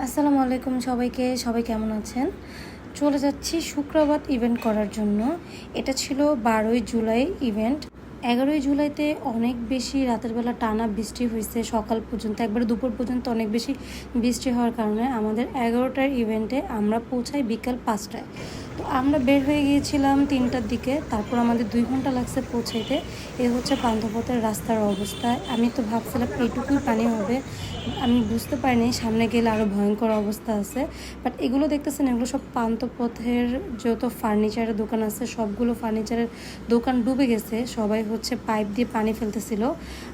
আসসালামু আলাইকুম সবাই কেমন আছেন? চলে যাচ্ছি শুক্রবার ইভেন্ট করার জন্য। এটা ছিল 12ই জুলাই ইভেন্ট। 11ই জুলাইতে অনেক বেশি রাতের বেলা টানা বৃষ্টি হয়েছে, সকাল পর্যন্ত একবারে দুপুর পর্যন্ত অনেক বেশি বৃষ্টি হওয়ার কারণে আমাদের 11টার ইভেন্টে আমরা পৌঁছাই বিকাল 5টায়। তো আমরা বের হয়ে গিয়েছিলাম 3টার দিকে, তারপর আমাদের 2 ঘন্টা লাগছে পৌঁছাইতে। এ হচ্ছে পান্থপথের রাস্তার অবস্থা। আমি তো ভাবছিলাম এইটুকুই পানি হবে, আমি বুঝতে পারিনি সামনে গেলে আরও ভয়ঙ্কর অবস্থা আছে। বাট এগুলো দেখতেছেন, এগুলো সব পান্থপথের যত ফার্নিচারের দোকান আছে সবগুলো ফার্নিচারের দোকান ডুবে গেছে। সবাই হচ্ছে পাইপ দিয়ে পানি ফেলতেছিল।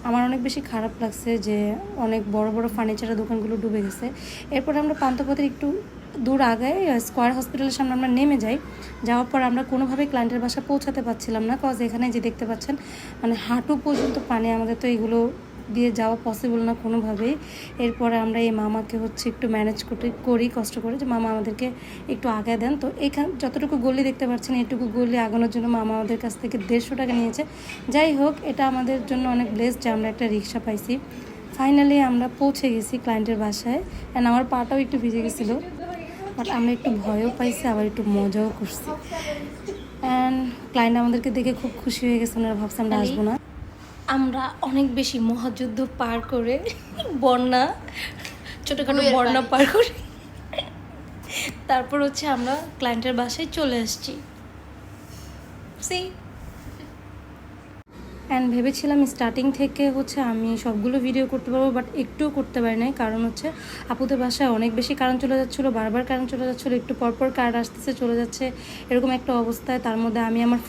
আমার অনেক বেশি খারাপ লাগছে যে অনেক বড় বড় ফার্নিচারের দোকানগুলো ডুবে গেছে। এরপর আমরা পান্থপথের একটু দূর আগায় স্কয়ার হসপিটালের সামনে আমরা নেমে যাই। যাওয়ার পর আমরা কোনোভাবেই ক্লায়েন্টের বাসা পৌঁছাতে পারছিলাম না, কজ এখানে যে দেখতে পাচ্ছেন মানে হাঁটু পর্যন্ত পানি, আমাদের তো এগুলো দিয়ে যাওয়া পসিবল না কোনোভাবেই। এরপরে আমরা এই মামাকে হচ্ছে একটু ম্যানেজ করি কষ্ট করে, যে মামা আমাদেরকে একটু আগে দেন। তো এখান যতটুকু গলি দেখতে পাচ্ছেন এটুকু গলি আগানোর জন্য মামা আমাদের কাছ থেকে 150 টাকা নিয়েছে। যাই হোক, এটা আমাদের জন্য অনেক ব্লেসড যে আমরা একটা রিক্সা পাইছি। ফাইনালি আমরা পৌঁছে গেছি ক্লায়েন্টের বাসায়। অ্যান্ড আমার পাটাও একটু ভিজে গেছিলো, বাট আমরা একটু ভয়ও পাইছি, আবার একটু মজাও করছি। অ্যান্ড ক্লায়েন্ট আমাদেরকে দেখে খুব খুশি হয়ে গেছে, ওনারা ভাবছে আমরা আসবো না। আমরা অনেক বেশি মহাযুদ্ধ পার করে, বন্যা, ছোটোখাটো বন্যা পার করে তারপর হচ্ছে আমরা ক্লায়েন্টের বাসায় চলে আসছি। অ্যান্ড ভেবেছিলাম স্টার্টিং থেকে হচ্ছে আমি সবগুলো ভিডিও করতে পারবো, বাট একটুও করতে পারি নাই। কারণ হচ্ছে আপুদের বাসায় অনেক বেশি কারেন্ট চলে যাচ্ছিলো, বারবার কারেন্ট চলে যাচ্ছিলো, একটু পরপর কারেন্ট আসতেছে চলে যাচ্ছে, এরকম একটা অবস্থায়। তার মধ্যে আমি আমার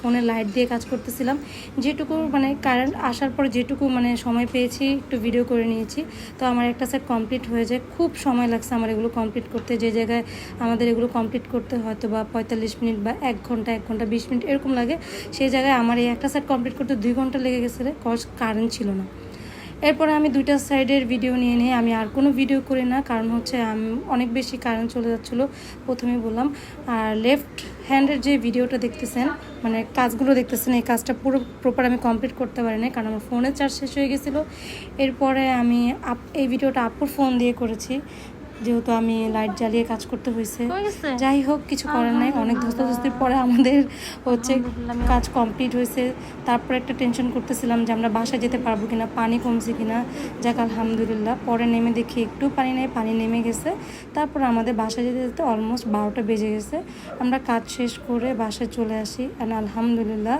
ফোনে লাইট দিয়ে কাজ করতেছিলাম। যেটুকু মানে কারেন্ট আসার পর যেটুকু মানে সময় পেয়েছি একটু ভিডিও করে নিয়েছি। তো আমার একটা সেট কমপ্লিট হয়ে যায়, খুব সময় লাগছে আমার এগুলো কমপ্লিট করতে। যে জায়গায় আমাদের এগুলো কমপ্লিট করতে হয়তো বা 45 মিনিট বা 1 ঘন্টা 20 মিনিট এরকম লাগে, সেই জায়গায় আমার এই একটা সেট কমপ্লিট করতে 2 ঘন্টা লেগে গেছে, কজ কারেন্ট ছিল না। এরপরে আমি 2টা সাইডের ভিডিও নিয়ে আমি আর কোনো ভিডিও করি না, কারণ হচ্ছে আমি অনেক বেশি কারেন্ট চলে যাচ্ছিলো প্রথমেই বললাম। আর লেফট হ্যান্ডের যে ভিডিওটা দেখতেছেন, মানে কাজগুলো দেখতেছেন, এই কাজটা পুরো প্রপার আমি কমপ্লিট করতে পারি না, কারণ আমার ফোনের চার্জ শেষ হয়ে গেছিলো। এরপরে আমি এই ভিডিওটা আপুর ফোন দিয়ে করেছি, যেহেতু আমি লাইট জ্বালিয়ে কাজ করতে হয়েছে। যাই হোক, কিছু করার নাই, অনেক ধস্তাধস্তির পরে আমাদের হচ্ছে কাজ কমপ্লিট হয়েছে। তারপর একটা টেনশন করতেছিলাম যে আমরা বাসায় যেতে পারবো কিনা, পানি কমছে কিনা। যাক আলহামদুলিল্লাহ, পরে নেমে দেখি একটু পানি নেই, পানি নেমে গেছে। তারপর আমাদের বাসায় যেতে যেতে অলমোস্ট 12টা বেজে গেছে। আমরা কাজ শেষ করে বাসায় চলে আসি, অ্যান্ড আলহামদুলিল্লাহ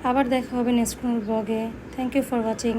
আবার দেখা হবে নেক্সট কোনো ব্লগে। Thank you for watching.